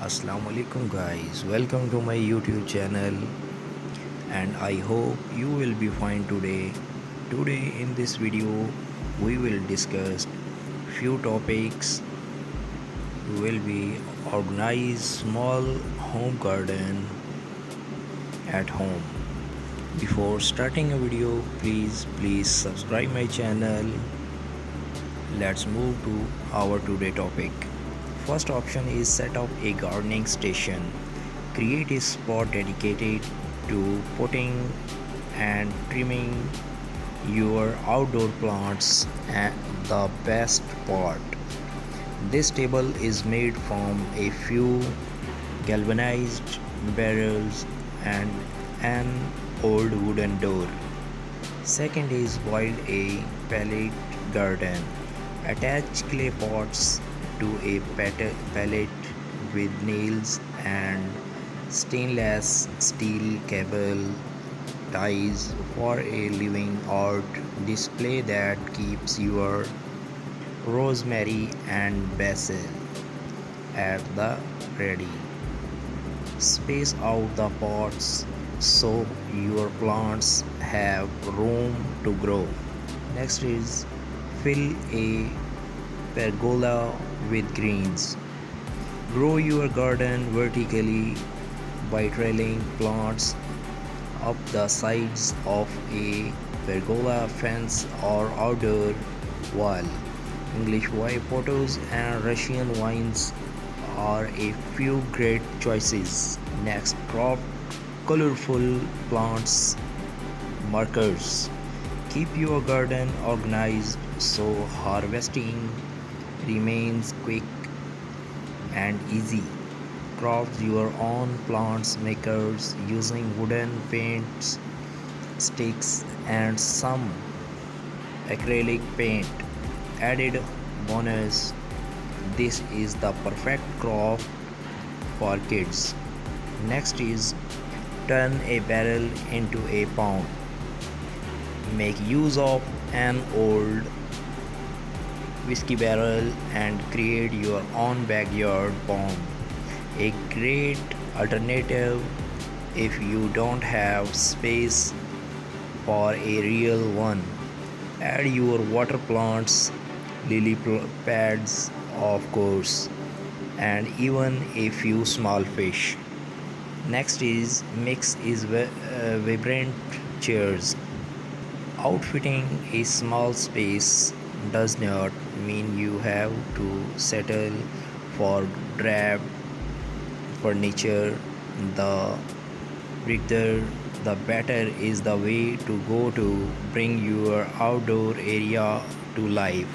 Assalamu alaikum guys, welcome to my YouTube channel and I hope you will be fine today. Today in this video we will discuss few topics. We will be organize small home garden at home. Before starting a video, please subscribe my channel. Let's move to our today topic. First option is set up a gardening station. Create a spot dedicated to potting and trimming your outdoor plants. And the best part, this table is made from a few galvanized barrels and an old wooden door. Second is build a pallet garden. Attach clay pots to a pallet with nails and stainless steel cable ties for a living art display that keeps your rosemary and basil at the ready. Space out the pots so your plants have room to grow. Next is fill a pergola with greens. Grow your garden vertically by trailing plants up the sides of a pergola fence or outdoor wall. English white potatoes and Russian vines are a few great choices. Next, crop colorful plants markers. Keep your garden organized so harvesting remains quick and easy. Craft your own plants makers using wooden paints, sticks, and some acrylic paint. Added bonus, this is the perfect craft for kids. Next is turn a barrel into a pond. Make use of an old whiskey barrel and create your own backyard pond. A great alternative if you don't have space for a real one. Add your water plants, lily pads, of course, and even a few small fish. Next is mix is vibrant chairs. Outfitting a small space does not mean you have to settle for drab furniture. The bigger the better is the way to go to bring your outdoor area to life.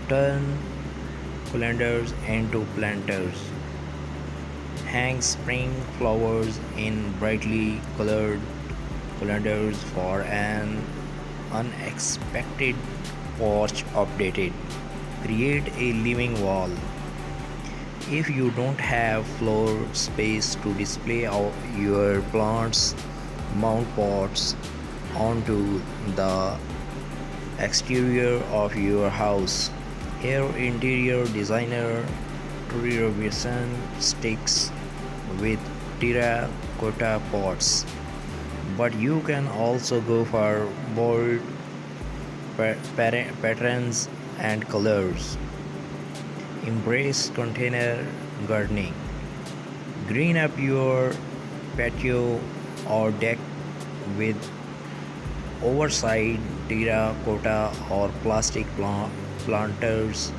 Turn colanders into planters. Hang spring flowers in brightly colored colanders for an unexpected porch updated. Create a living wall. If you don't have floor space to display your plants, mount pots onto the exterior of your house. Here, interior designer Repurposing sticks with terracotta pots, but you can also go for bold patterns and colors. Embrace container gardening. Green up your patio or deck with oversized terracotta or plastic planters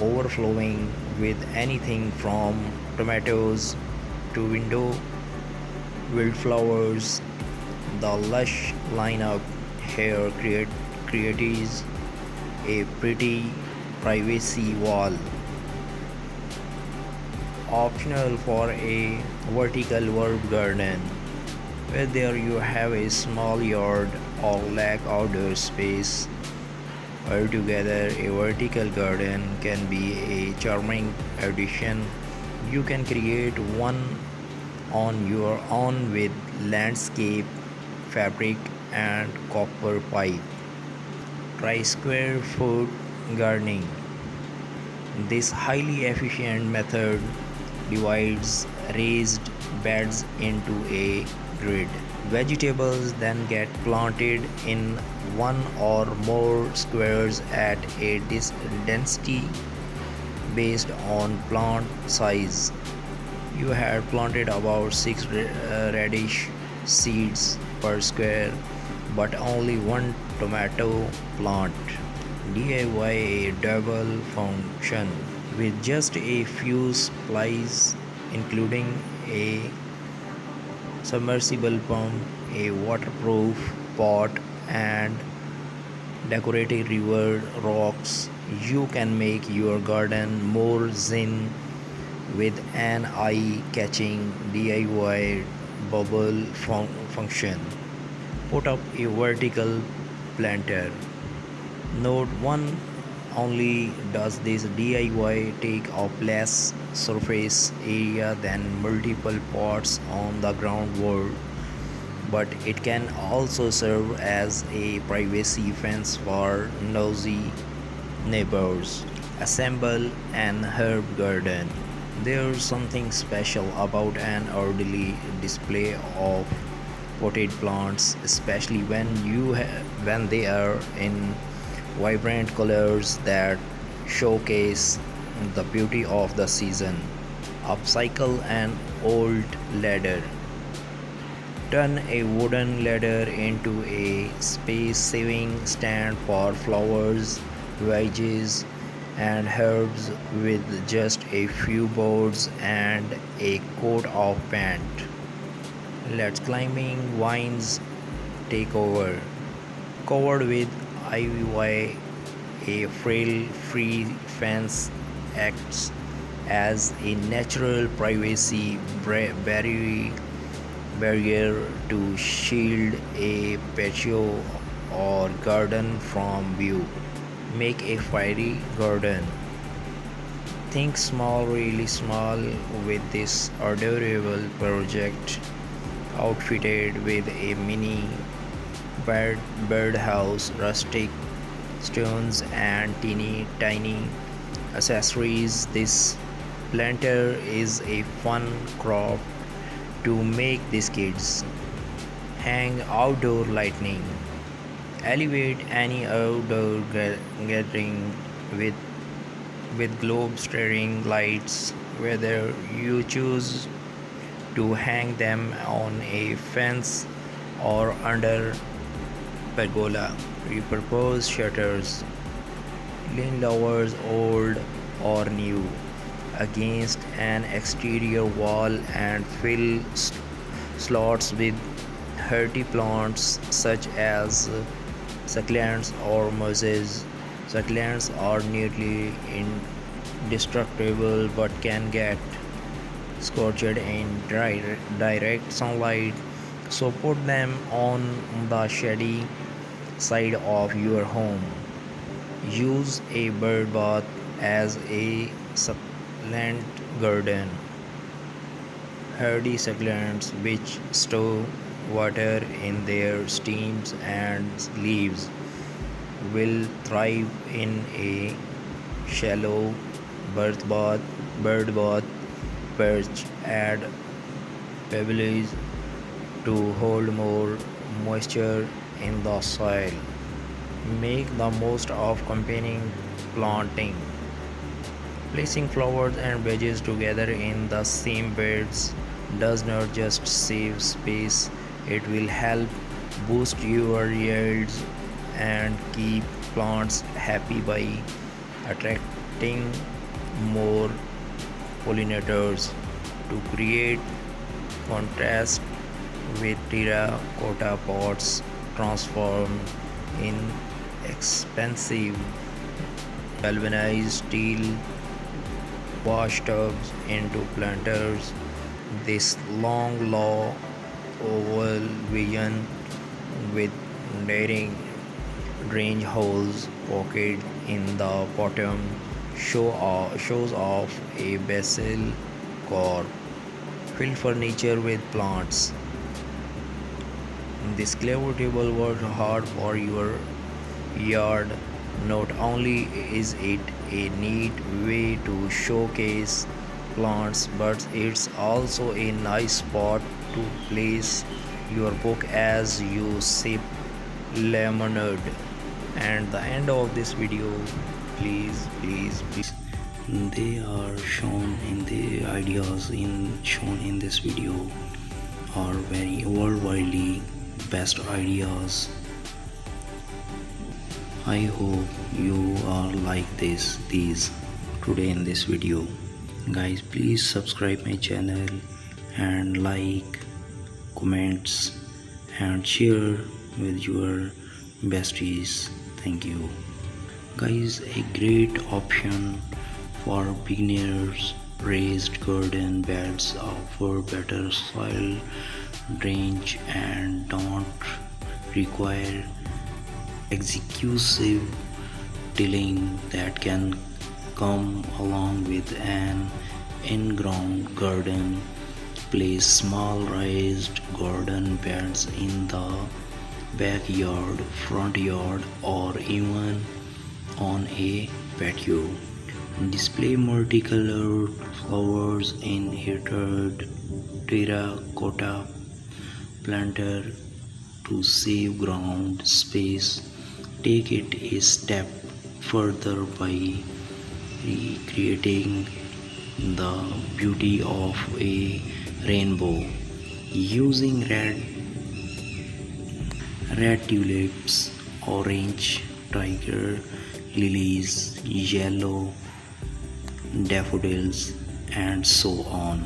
overflowing with anything from tomatoes to window wildflowers. The lush lineup here creates a pretty privacy wall. Optional for a vertical herb garden. Whether you have a small yard or lack outdoor space, altogether a vertical garden can be a charming addition. You can create one on your own with landscape fabric and copper pipe. Try square foot gardening. This highly efficient method divides raised beds into a grid. Vegetables then get planted in one or more squares at a density based on plant size. You had planted about 6 radish seeds per square, but only one tomato plant. DIY a double function with just a few supplies, including a submersible pump, a waterproof pot, and decorative river rocks. You can make your garden more zen with an eye-catching DIY bubble function. Put up a vertical planter. Note 1: only does this DIY take up less surface area than multiple pots on the ground wall, but it can also serve as a privacy fence for nosy neighbors. Assemble an herb garden. There's something special about an orderly display of potted plants, especially when they are in vibrant colors that showcase the beauty of the season. Upcycle an old ladder. Turn a wooden ladder into a space saving stand for flowers, veggies, and herbs with just a few boards and a coat of paint. Let climbing vines take over. Covered with ivy, a frail free fence acts as a natural privacy barrier to shield a patio or garden from view. Make a fairy garden. Think small, really small with this adorable project, outfitted with a mini birdhouse, rustic stones, and teeny tiny accessories. This planter is a fun craft to make these kids. Hang outdoor lighting. Elevate any outdoor gathering with globe staring lights, whether you choose to hang them on a fence or under pergola. Repurpose shutters. Lean lowers old or new against an exterior wall and fill slots with hardy plants such as succulents or mosses. Succulents are nearly indestructible but can get scorched in direct sunlight, so put them on the shady side of your home. Use a bird bath as a succulent garden. Hardy succulents which store water in their stems and leaves will thrive in a shallow bird bath. Perch add pebbles to hold more moisture in the soil. Make the most of combining planting. Placing flowers and veggies together in the same beds does not just save space, it will help boost your yields and keep plants happy by attracting more pollinators. To create contrast with terracotta pots transformed in expensive galvanized steel wash tubs into planters. This long low oval vision with daring drainage holes pocket in the bottom shows off a basil core. Fill furniture with plants. This clever table works hard for your yard. Not only is it a neat way to showcase plants, but it's also a nice spot to place your book as you sip lemonade. And the end of this video, please, they are shown in the ideas shown in this video are very worldwide best ideas. I hope you are like these today in this video. Guys, please subscribe my channel and like, comments and share with your besties. Thank you. Guys, a great option for beginners. Raised garden beds offer better soil drainage and don't require excessive tilling that can come along with an in-ground garden. Place small raised garden beds in the backyard, front yard, or even on a patio. Display multicolored flowers in a terracotta planter to save ground space. Take it a step further by recreating the beauty of a rainbow using red tulips, orange tiger lilies, yellow daffodils, and so on.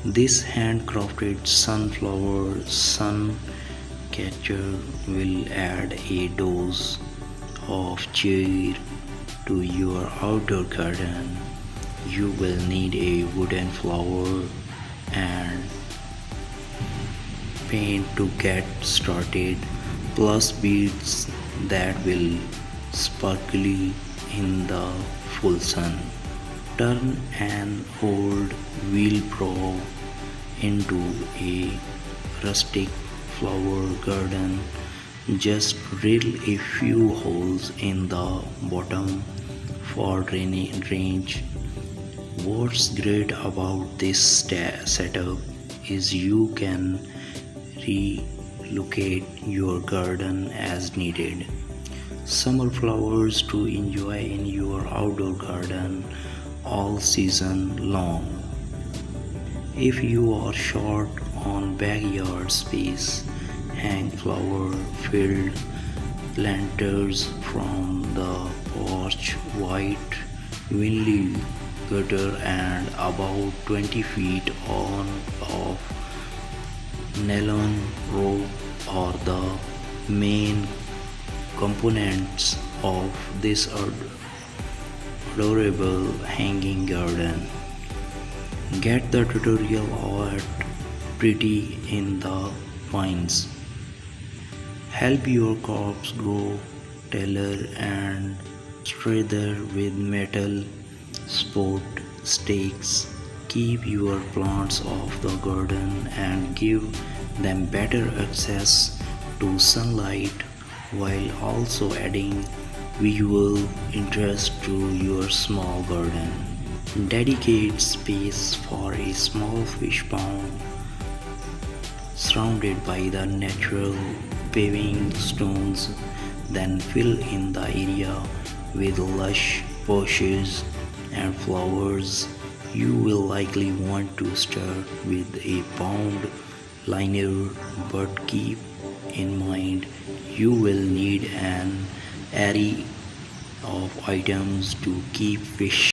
This handcrafted sunflower sun catcher will add a dose of cheer to your outdoor garden. You will need a wooden flower and paint to get started, plus beads that will sparkle in the full sun. Turn an old wheelbarrow into a rustic flower garden. Just drill a few holes in the bottom for drainage. What's great about this setup is you can relocate your garden as needed. Summer flowers to enjoy in your outdoor garden all season long. If you are short on backyard space, hang flower filled planters from the porch, white vinyl gutter and about 20 feet on of nylon rope are the main components of this adorable hanging garden. Get the tutorial art pretty in the pines. Help your crops grow taller and straighter with metal support stakes. Keep your plants off the garden and give them better access to sunlight while also adding visual interest to your small garden. Dedicate space for a small fish pond surrounded by the natural paving stones, then fill in the area with lush bushes and flowers. You will likely want to start with a pond liner, but keep in mind you will need an array of items to keep fish